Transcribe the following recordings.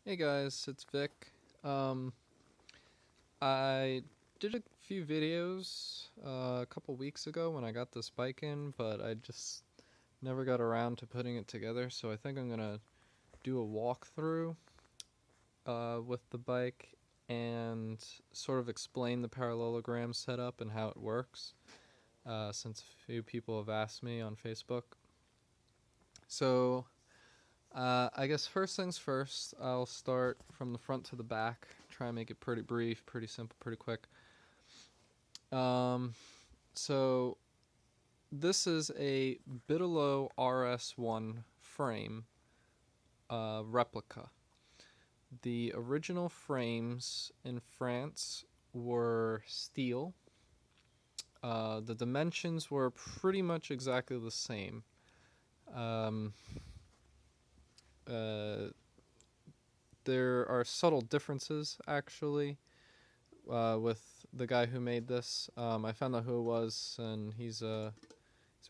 Hey guys, it's Vic. I did a few videos a couple weeks ago when I got this bike in, but I just never got around to putting it together, so I think I'm gonna do a walkthrough with the bike and sort of explain the parallelogram setup and how it works, since a few people have asked me on Facebook. So, I guess first things first, I'll start from the front to the back, try and make it pretty brief, pretty simple, pretty quick. So this is a Bidalot RS1 frame replica. The original frames in France were steel. The dimensions were pretty much exactly the same. There are subtle differences, actually, with the guy who made this. I found out who it was, and he's a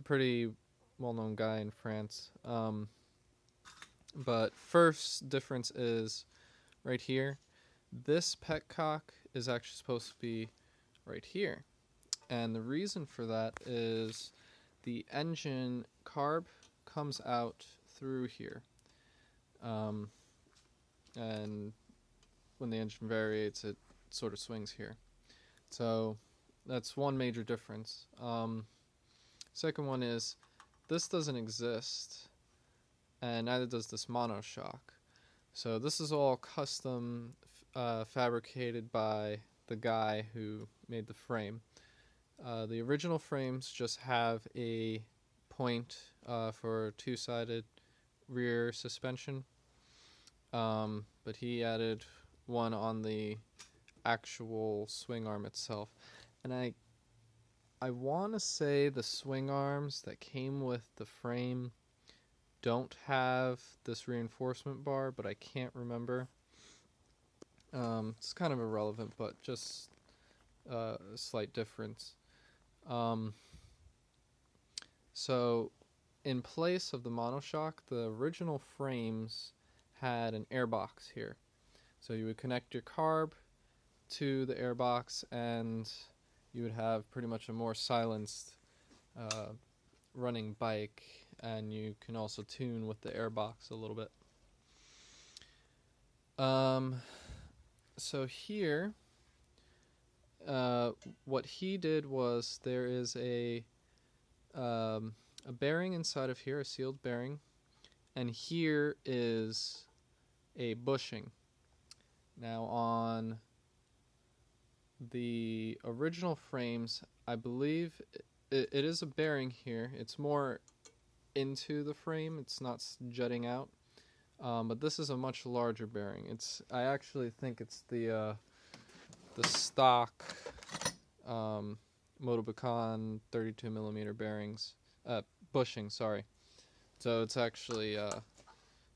pretty well-known guy in France. But first difference is right here. This petcock is actually supposed to be right here. And the reason for that is the engine carb comes out through here. And when the engine variates, it sort of swings here. So that's one major difference. Second one is this doesn't exist, and neither does this monoshock. So this is all custom fabricated by the guy who made the frame. The original frames just have a point for two-sided rear suspension, but he added one on the actual swing arm itself. And I want to say the swing arms that came with the frame don't have this reinforcement bar, but I can't remember. It's kind of irrelevant, but just a slight difference. So in place of the monoshock, the original frames had an airbox here. So you would connect your carb to the airbox, and you would have pretty much a more silenced running bike, and you can also tune with the airbox a little bit. So here, what he did was there is a bearing inside of here, a sealed bearing, and here is a bushing. Now on the original frames, I believe it is a bearing here. It's more into the frame, it's not jutting out, but this is a much larger bearing. I actually think it's the stock Motobecon 32mm bearings, bushing, sorry. So it's actually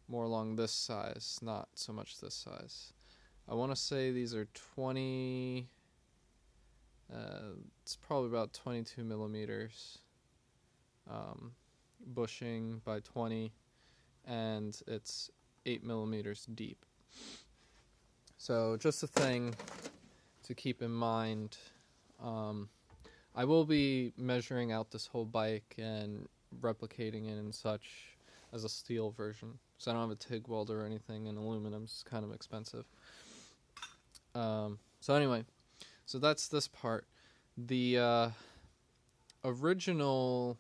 more along this size, not so much this size. I want to say these are 20, it's probably about 22mm bushing by 20, and it's 8mm deep. So just a thing to keep in mind. I will be measuring out this whole bike and replicating it and such as a steel version, so I don't have a TIG welder or anything, and aluminum's kind of expensive. So anyway, so that's this part. The original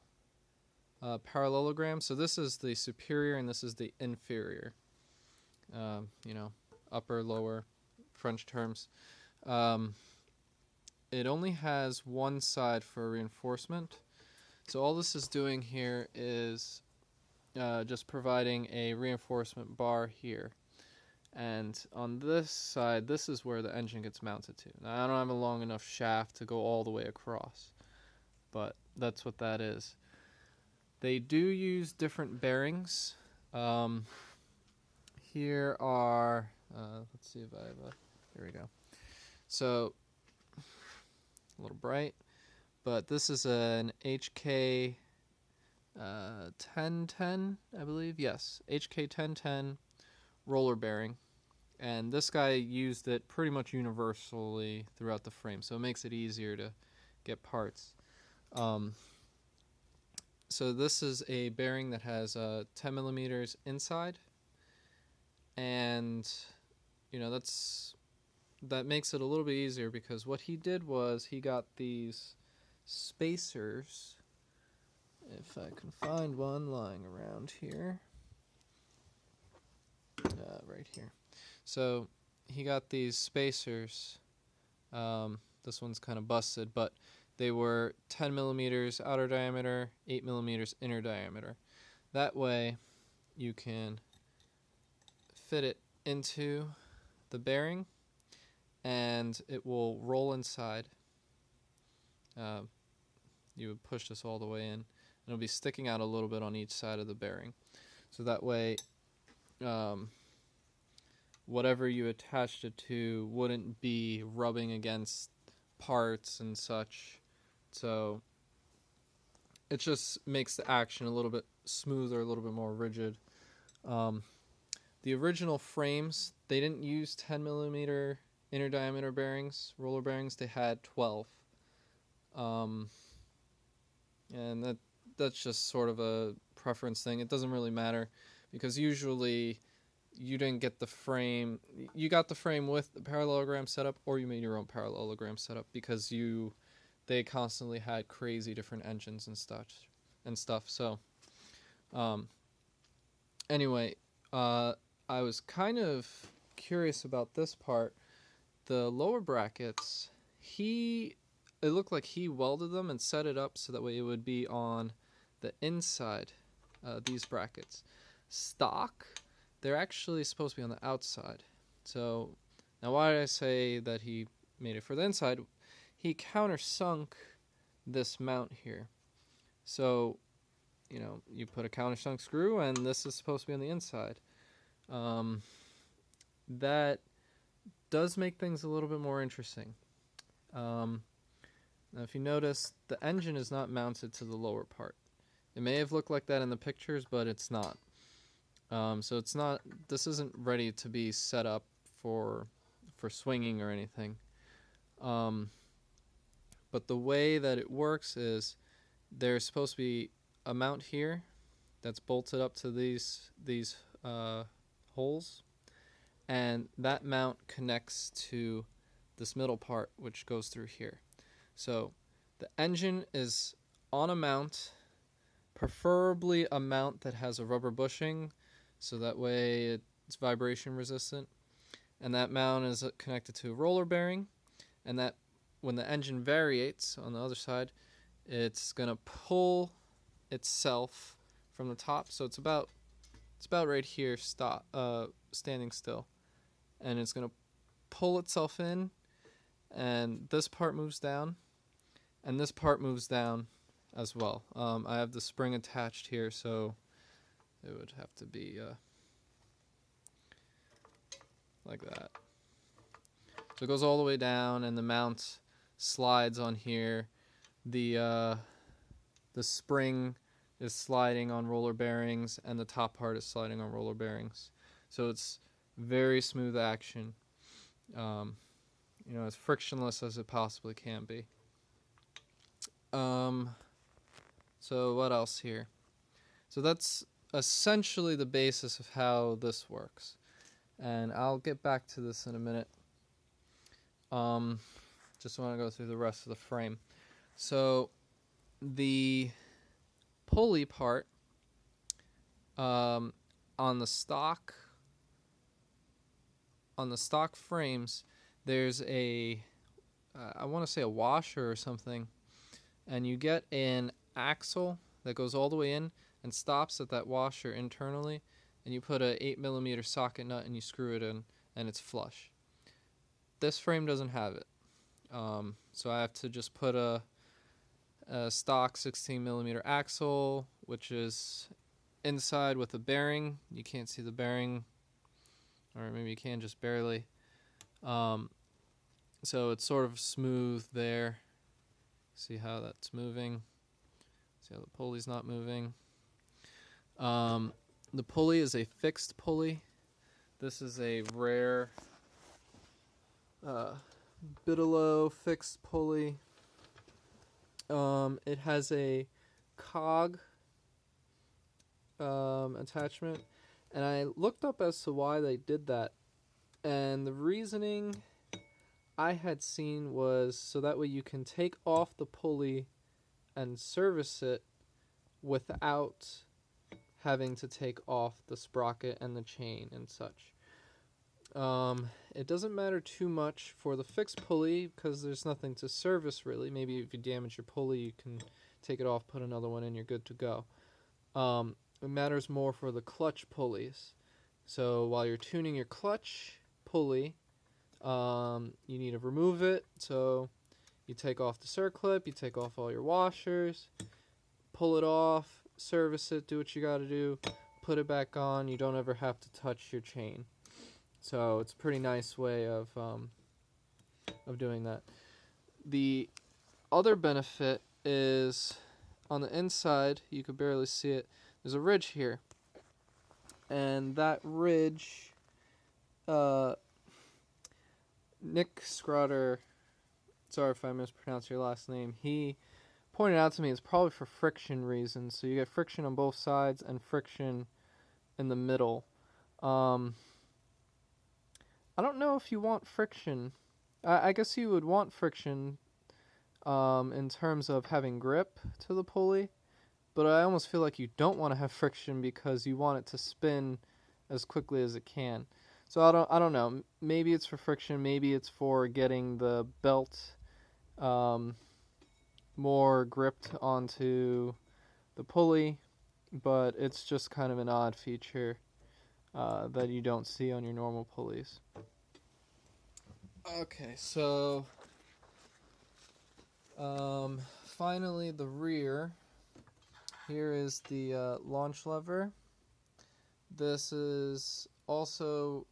parallelogram, so this is the superior and this is the inferior. Upper, lower, French terms. It only has one side for reinforcement. So all this is doing here is just providing a reinforcement bar here. And on this side, this is where the engine gets mounted to. Now, I don't have a long enough shaft to go all the way across, but that's what that is. They do use different bearings. Here are, let's see if I have here we go. So, a little bright, but this is an HK 1010, I believe. Yes, HK 1010 roller bearing, And this guy used it pretty much universally throughout the frame, so it makes it easier to get parts. So this is a bearing that has 10 millimeters inside, and that makes it a little bit easier, because what he did was he got these spacers. If I can find one lying around here, right here. So he got these spacers. This one's kind of busted, but they were 10 millimeters outer diameter, 8 millimeters inner diameter. That way you can fit it into the bearing and it will roll inside. You would push this all the way in, and it'll be sticking out a little bit on each side of the bearing. So that way whatever you attached it to wouldn't be rubbing against parts and such. So it just makes the action a little bit smoother, a little bit more rigid. The original frames, they didn't use 10 millimeter inner diameter bearings, roller bearings. They had 12. And that's just sort of a preference thing. It doesn't really matter, because usually you didn't get the frame. You got the frame with the parallelogram setup, or you made your own parallelogram setup, because they constantly had crazy different engines and stuff. So anyway, I was kind of curious about this part. The lower brackets, it looked like he welded them and set it up so that way it would be on the inside, these brackets. Stock, they're actually supposed to be on the outside. So now why did I say that he made it for the inside? He countersunk this mount here. So, you put a countersunk screw, and this is supposed to be on the inside. That does make things a little bit more interesting. Now, if you notice, the engine is not mounted to the lower part. It may have looked like that in the pictures, but it's not. So it's not. This isn't ready to be set up for swinging or anything. But the way that it works is there's supposed to be a mount here that's bolted up to these holes, and that mount connects to this middle part, which goes through here. So the engine is on a mount, preferably a mount that has a rubber bushing, so that way it's vibration resistant. And that mount is connected to a roller bearing, and that when the engine variates on the other side, it's going to pull itself from the top. So it's about right here, standing still. And it's going to pull itself in, and this part moves down, and this part moves down as well. I have the spring attached here, so it would have to be like that. So it goes all the way down, and the mount slides on here. The spring is sliding on roller bearings, and the top part is sliding on roller bearings. So it's very smooth action. As frictionless as it possibly can be. So what else here? So that's essentially the basis of how this works. And I'll get back to this in a minute. Just want to go through the rest of the frame. So the pulley part on the stock frames, there's I want to say a washer or something, and you get an axle that goes all the way in and stops at that washer internally, and you put a 8 millimeter socket nut and you screw it in, and it's flush. This frame doesn't have it, so I have to just put a stock 16 millimeter axle, which is inside with a bearing. You can't see the bearing, or maybe you can just barely. So it's sort of smooth there. See how that's moving. See how the pulley's not moving. The pulley is a fixed pulley. This is a rare Bidalot fixed pulley. It has a cog attachment, and I looked up as to why they did that, and the reasoning I had seen was so that way you can take off the pulley and service it without having to take off the sprocket and the chain and such. It doesn't matter too much for the fixed pulley because there's nothing to service really. Maybe if you damage your pulley, you can take it off, put another one in, you're good to go. It matters more for the clutch pulleys. So while you're tuning your clutch pulley, you need to remove it. So you take off the circlip, you take off all your washers, pull it off, service it, do what you got to do, put it back on. You don't ever have to touch your chain. So it's a pretty nice way of doing that. The other benefit is on the inside, you could barely see it, there's a ridge here. And that ridge, Nick Scrotter, sorry if I mispronounce your last name, he pointed out to me it's probably for friction reasons. So you get friction on both sides and friction in the middle. I don't know if you want friction. I guess you would want friction in terms of having grip to the pulley, but I almost feel like you don't want to have friction because you want it to spin as quickly as it can. So I don't know. Maybe it's for friction. Maybe it's for getting the belt more gripped onto the pulley, but it's just kind of an odd feature that you don't see on your normal pulleys. Okay, so finally the rear. Here is the launch lever. This is also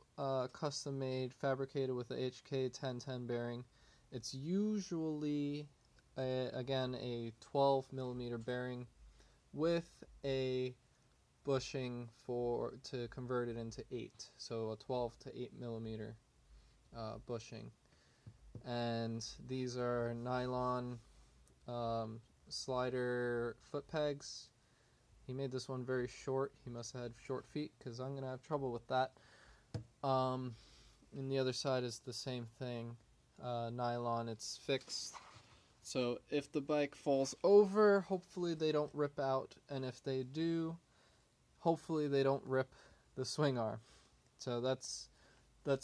custom made, fabricated with the HK 1010 bearing. It's usually again a 12 millimeter bearing with a bushing to convert it into 8, so a 12 to 8 millimeter bushing. And these are nylon slider foot pegs. He made this one very short. He must have had short feet because I'm gonna have trouble with that. And the other side is the same thing, nylon. It's fixed, so if the bike falls over, hopefully they don't rip out, and if they do, hopefully they don't rip the swing arm. So that's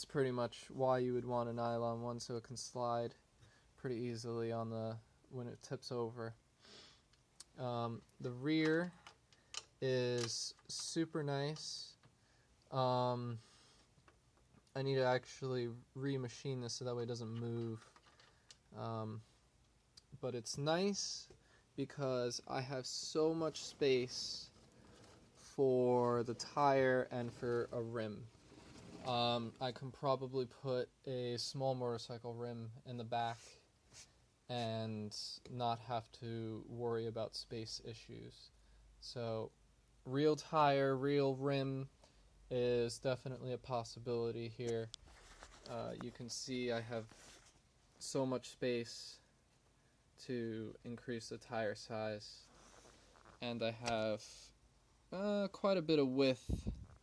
pretty much why you would want a nylon one, so it can slide pretty easily on when it tips over. The rear is super nice. I need to actually remachine this so that way it doesn't move. But it's nice because I have so much space for the tire and for a rim. I can probably put a small motorcycle rim in the back and not have to worry about space issues. So real tire, real rim is definitely a possibility here. You can see I have so much space to increase the tire size, and I have quite a bit of width.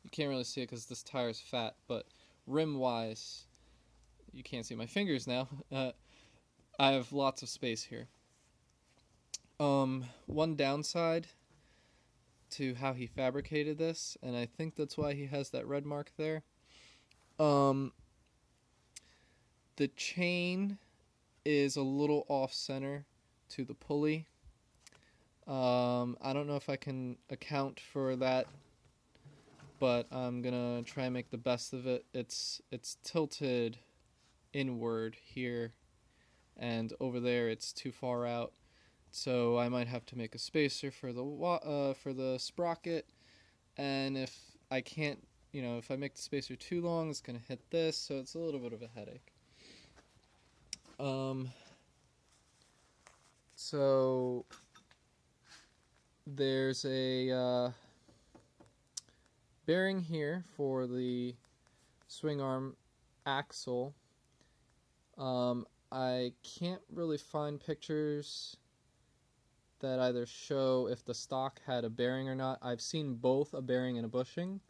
You can't really see it because this tire is fat, but rim wise, you can't see my fingers now. I have lots of space here. One downside to how he fabricated this, and I think that's why he has that red mark there. The chain is a little off center to the pulley. I don't know if I can account for that, but I'm gonna try and make the best of it. It's tilted inward here, and over there it's too far out. So I might have to make a spacer for the sprocket, and if I can't, if I make the spacer too long, it's gonna hit this, so it's a little bit of a headache. So there's a bearing here for the swing arm axle. I can't really find pictures that either show if the stock had a bearing or not. I've seen both a bearing and a bushing.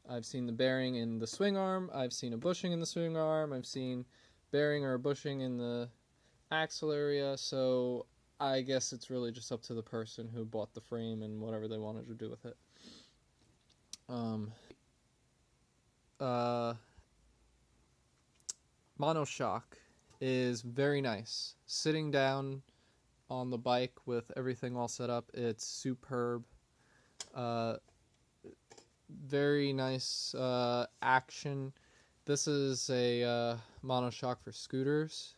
I've seen the bearing in the swing arm, I've seen a bushing in the swing arm, I've seen bearing or a bushing in the axle area, so I guess it's really just up to the person who bought the frame and whatever they wanted to do with it. Monoshock is very nice. Sitting down on the bike with everything all set up, it's superb. Very nice action. This is a monoshock for scooters.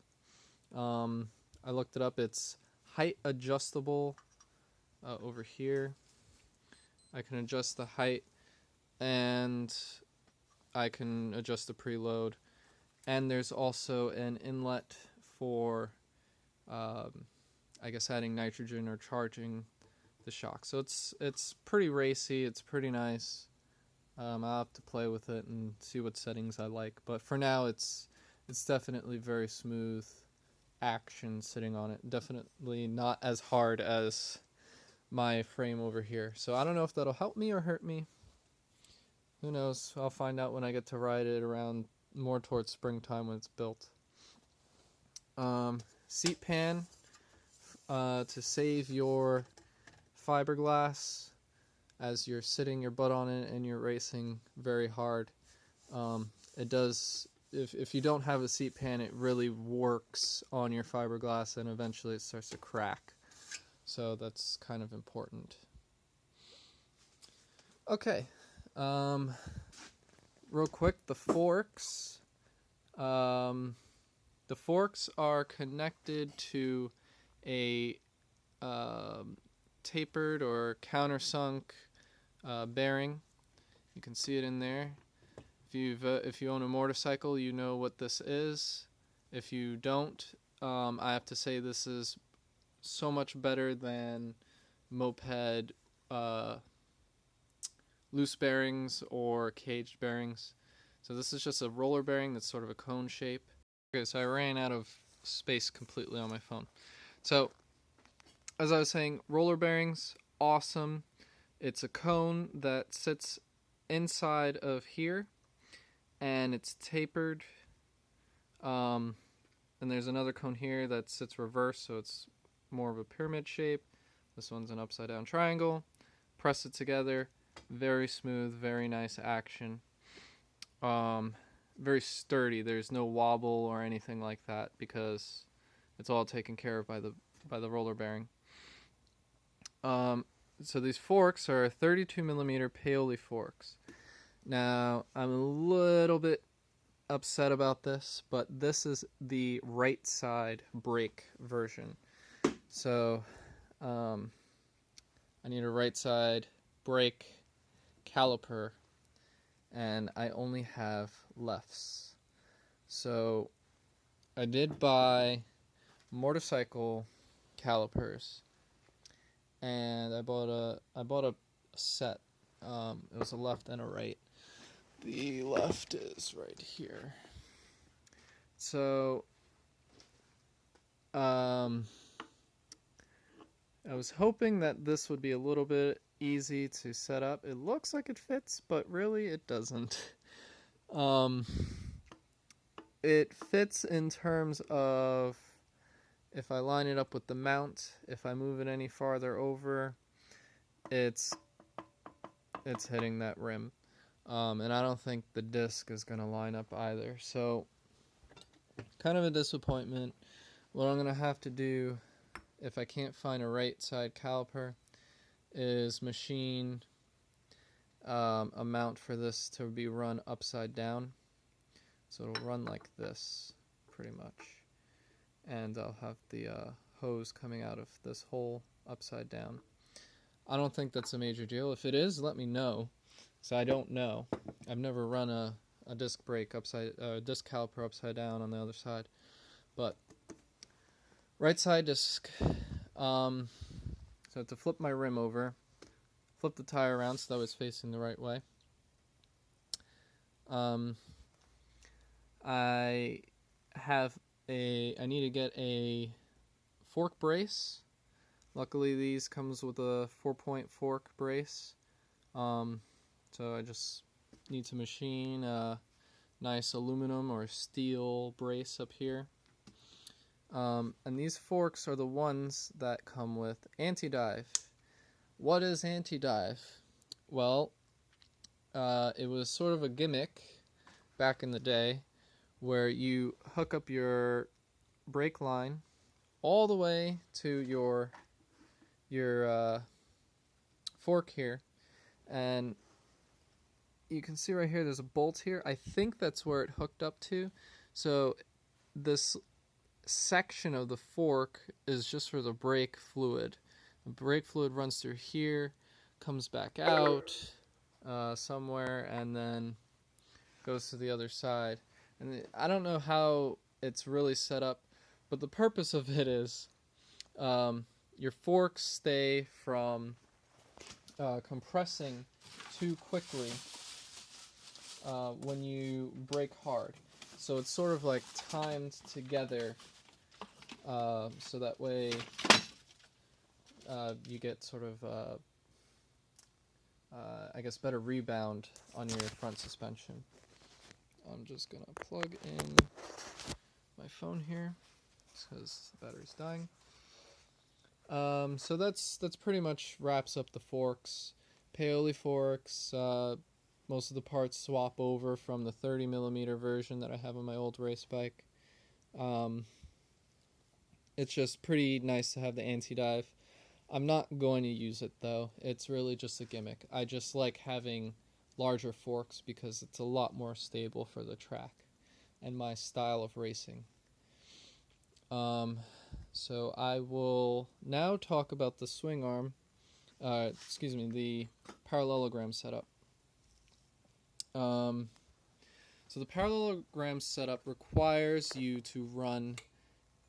I looked it up. It's height adjustable over here. I can adjust the height and I can adjust the preload. And there's also an inlet for, I guess, adding nitrogen or charging the shock. So it's pretty racy. It's pretty nice. I'll have to play with it and see what settings I like. But for now, it's definitely very smooth action sitting on it. Definitely not as hard as my frame over here. So I don't know if that'll help me or hurt me. Who knows? I'll find out when I get to ride it around more towards springtime when it's built. Seat pan to save your fiberglass as you're sitting your butt on it and you're racing very hard. It does, if you don't have a seat pan, it really works on your fiberglass and eventually it starts to crack. So that's kind of important. Okay. Real quick, the forks. The forks are connected to a tapered or countersunk bearing. You can see it in there. If you own a motorcycle, you know what this is. If you don't, I have to say this is so much better than moped loose bearings or caged bearings. So this is just a roller bearing that's sort of a cone shape. Okay, so I ran out of space completely on my phone. So, as I was saying, roller bearings, awesome. It's a cone that sits inside of here, and it's tapered. And there's another cone here that sits reverse, so it's more of a pyramid shape. This one's an upside down triangle. Press it together. Very smooth, very nice action. Very sturdy. There's no wobble or anything like that because it's all taken care of by the roller bearing. So these forks are 32 millimeter Pulley forks. Now I'm a little bit upset about this, but this is the right side brake version. So I need a right side brake caliper, and I only have lefts. So I did buy motorcycle calipers, and I bought a set. It was a left and a right. The left is right here. So I was hoping that this would be a little bit easy to set up. It looks like it fits, but really it doesn't. It fits in terms of if I line it up with the mount, if I move it any farther over, it's hitting that rim. And I don't think the disc is going to line up either. So, kind of a disappointment. What I'm going to have to do, if I can't find a right side caliper, is machine a mount for this to be run upside down. So it'll run like this, pretty much. And I'll have the hose coming out of this hole upside down. I don't think that's a major deal. If it is, let me know. So I don't know. I've never run a disc brake disc caliper upside down on the other side. But right side disc. So I have to flip my rim over, flip the tire around so that it's facing the right way. I need to get a fork brace. Luckily these comes with a 4-point fork brace. So I just need to machine a nice aluminum or steel brace up here. And these forks are the ones that come with anti-dive. What is anti-dive? Well, it was sort of a gimmick back in the day where you hook up your brake line all the way to your fork here, and you can see right here there's a bolt here. I think that's where it hooked up to. So this section of the fork is just for the brake fluid. The brake fluid runs through here, comes back out somewhere, and then goes to the other side. And I don't know how it's really set up, but the purpose of it is your forks stay from compressing too quickly when you brake hard. So it's sort of like timed together, so that way you get sort of, I guess, better rebound on your front suspension. I'm just going to plug in my phone here because the battery's dying. So that's pretty much wraps up the forks. Paoli forks, most of the parts swap over from the 30mm version that I have on my old race bike. It's just pretty nice to have the anti-dive. I'm not going to use it though. It's really just a gimmick. I just like having larger forks because it's a lot more stable for the track and my style of racing. So I will now talk about the swing arm, the parallelogram setup. So the parallelogram setup requires you to run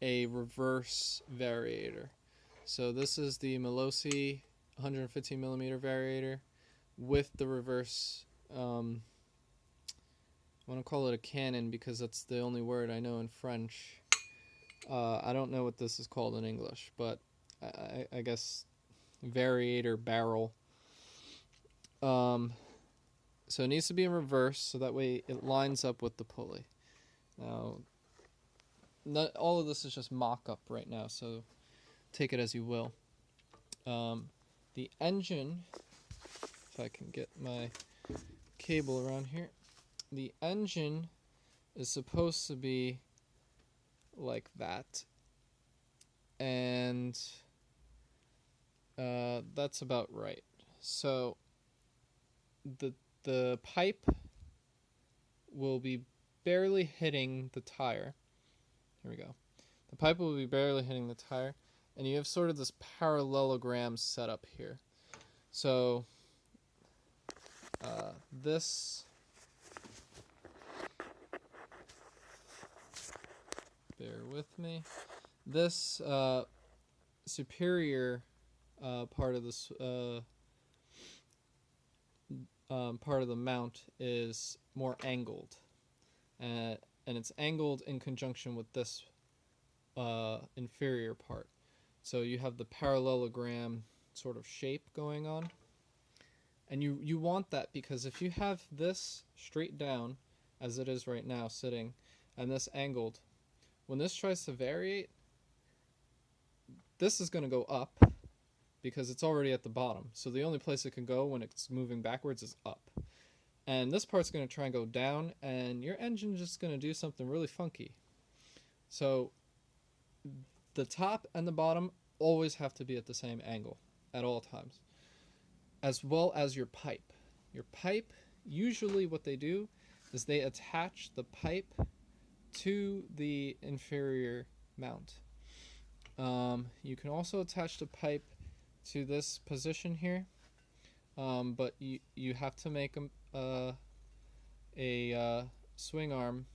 a reverse variator. So this is the Melosi 115mm variator with the reverse, I want to call it a cannon because that's the only word I know in French. I don't know what this is called in English, but I guess variator barrel. So it needs to be in reverse so that way it lines up with the pulley. Now, all of this is just mock-up right now, so take it as you will. The engine, if I can get my cable around here, the engine is supposed to be like that, and that's about right. So the pipe will be barely hitting the tire. Here we go. The pipe will be barely hitting the tire, and you have sort of this parallelogram set up here. So this, bear with me, this superior part of this part of the mount is more angled, and it's angled in conjunction with this inferior part. So you have the parallelogram sort of shape going on, and you want that because if you have this straight down as it is right now sitting and this angled, when this tries to variate, this is going to go up because it's already at the bottom. So the only place it can go when it's moving backwards is up. And this part's going to try and go down, and your engine's just going to do something really funky. So the top and the bottom always have to be at the same angle at all times, as well as your pipe. Your pipe, usually what they do is they attach the pipe to the inferior mount. You can also attach the pipe to this position here, but you have to make a swing arm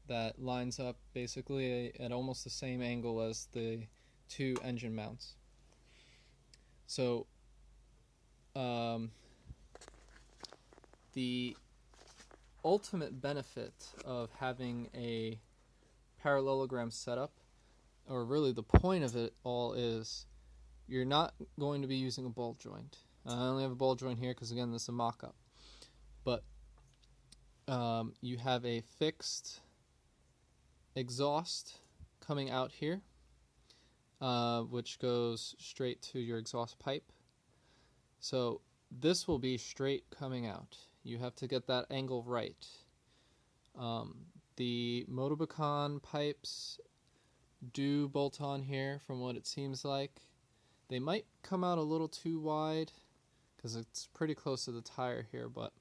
that lines up basically at almost the same angle as the two engine mounts. So the ultimate benefit of having a parallelogram setup, or really the point of it all, is you're not going to be using a ball joint. I only have a ball joint here because, again, this is a mock-up. But you have a fixed exhaust coming out here, which goes straight to your exhaust pipe. So this will be straight coming out. You have to get that angle right. The Motobecon pipes do bolt on here from what it seems like. They might come out a little too wide because it's pretty close to the tire here, but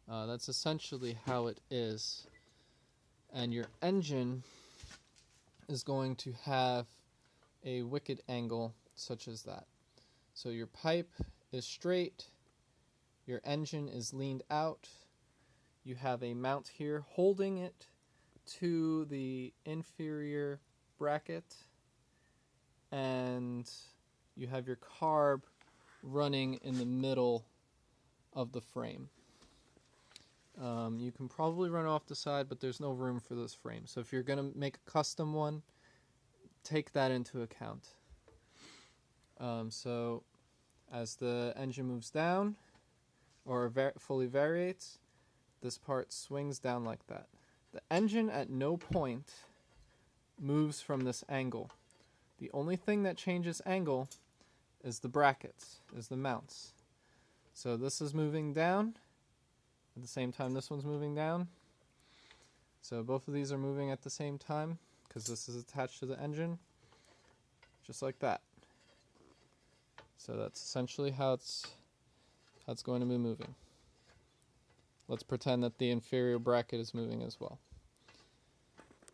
that's essentially how it is. And your engine is going to have a wicked angle such as that. So your pipe is straight, your engine is leaned out, you have a mount here holding it to the inferior bracket, and you have your carb running in the middle of the frame. You can probably run off the side, but there's no room for this frame. So if you're going to make a custom one, take that into account. So as the engine moves down, or fully variates, this part swings down like that. The engine at no point moves from this angle. The only thing that changes angle is the brackets, is the mounts. So this is moving down. At the same time this one's moving down. So both of these are moving at the same time because this is attached to the engine, just like that. So that's essentially how it's going to be moving. Let's pretend that the inferior bracket is moving as well.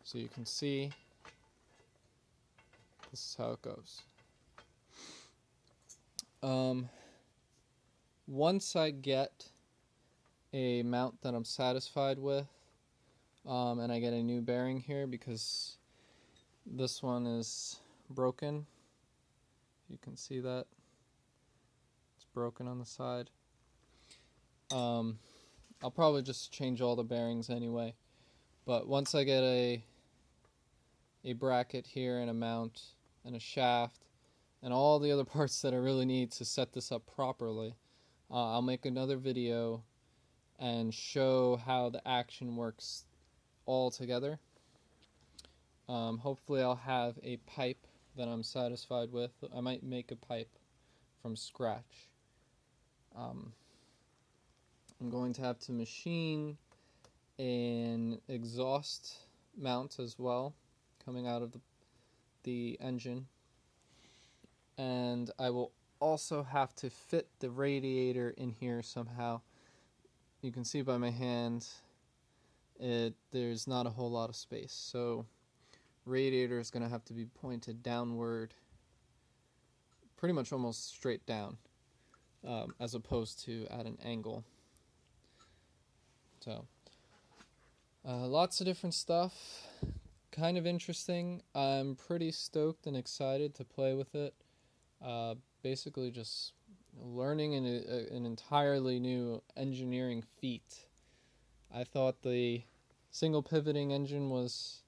So you can see this is how it goes. Once I get a mount that I'm satisfied with, and I get a new bearing here because this one is broken. You can see that it's broken on the side. I'll probably just change all the bearings anyway, but once I get a bracket here and a mount and a shaft and all the other parts that I really need to set this up properly, I'll make another video and show how the action works all together. Hopefully I'll have a pipe that I'm satisfied with. I might make a pipe from scratch. I'm going to have to machine an exhaust mount as well coming out of the engine, and I will also have to fit the radiator in here somehow. You can see by my hand there's not a whole lot of space, so radiator is going to have to be pointed downward, pretty much almost straight down, as opposed to at an angle. So lots of different stuff, kind of interesting. I'm pretty stoked and excited to play with it. Basically just learning an entirely new engineering feat. I thought the single pivoting engine was,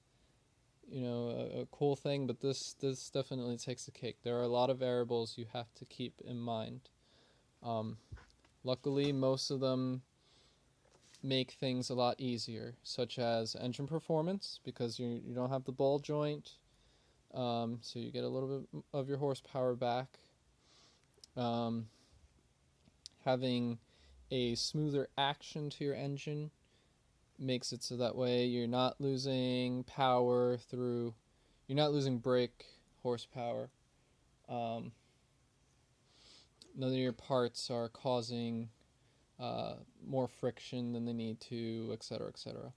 a cool thing, but this definitely takes the cake. There are a lot of variables you have to keep in mind. Luckily, most of them make things a lot easier, such as engine performance, because you don't have the ball joint, so you get a little bit of your horsepower back. Having a smoother action to your engine makes it so that way you're not losing power you're not losing brake horsepower. None of your parts are causing more friction than they need to, etc., etc.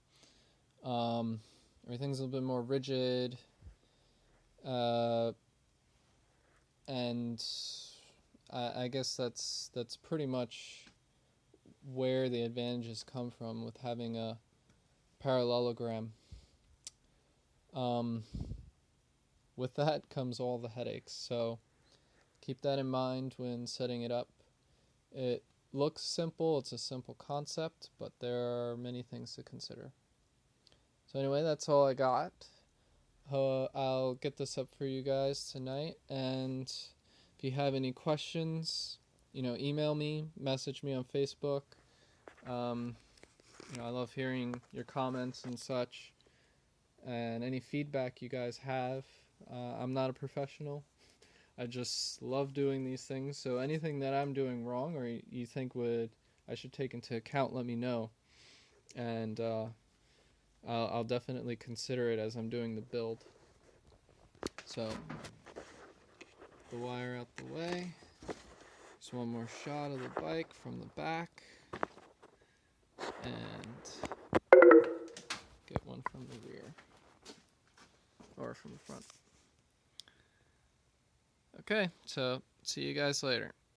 Everything's a little bit more rigid, and I guess that's pretty much where the advantages come from with having a parallelogram. With that comes all the headaches, so keep that in mind when setting it up. It looks simple, it's a simple concept, but there are many things to consider. So anyway, that's all I got. I'll get this up for you guys tonight, and if you have any questions, email me, message me on Facebook. I love hearing your comments and such, and any feedback you guys have. I'm not a professional. I just love doing these things, so anything that I'm doing wrong or you think I should take into account, let me know, and I'll definitely consider it as I'm doing the build. So, the wire out the way. Just one more shot of the bike from the back, and get one from the rear, or from the front. Okay, so see you guys later.